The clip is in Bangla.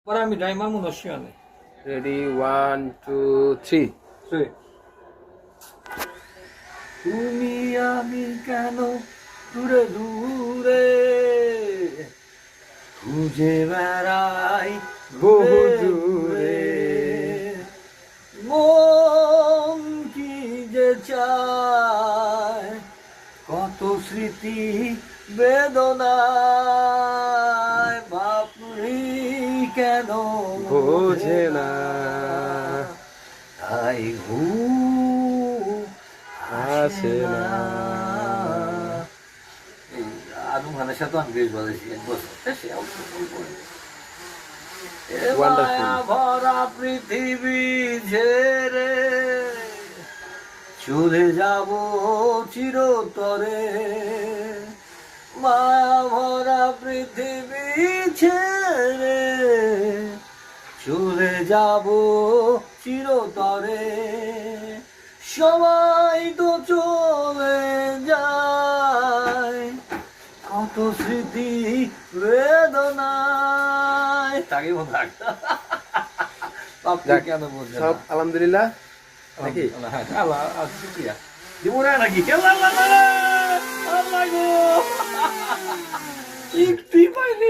পরে আমি ড্রাইভার মনে শিয়ানে রেডি 1 2 3 তুমি আমি কেন দূরে দূরে খুঁজে বেড়াই বহু দূরে মন কি যে চায় কত স্মৃতি বেদনায় বাপুরি কেন বোঝে না তাই ঘুম আসে না। আদম খানের সাথে আমি বেশ বলেছি এক বছর সে Wonderful. ভরা পৃথিবী ঝেড়ে চলে যাব চিরতরে মায়া ভরা পৃথিবী ছেড়ে চলে যাব চিরতরে সবাই তো চলে যায় কত স্মৃতি বেদনায় তাকে মনে রাখতাম যাক, কেন বলছে সব আলহামদুলিল্লাহ নাকি হ্যাঁ আল্লাহ শুক্রিয়া দিব না নাকি কেন আল্লাহ আল্লাহ গো একটি পাইনি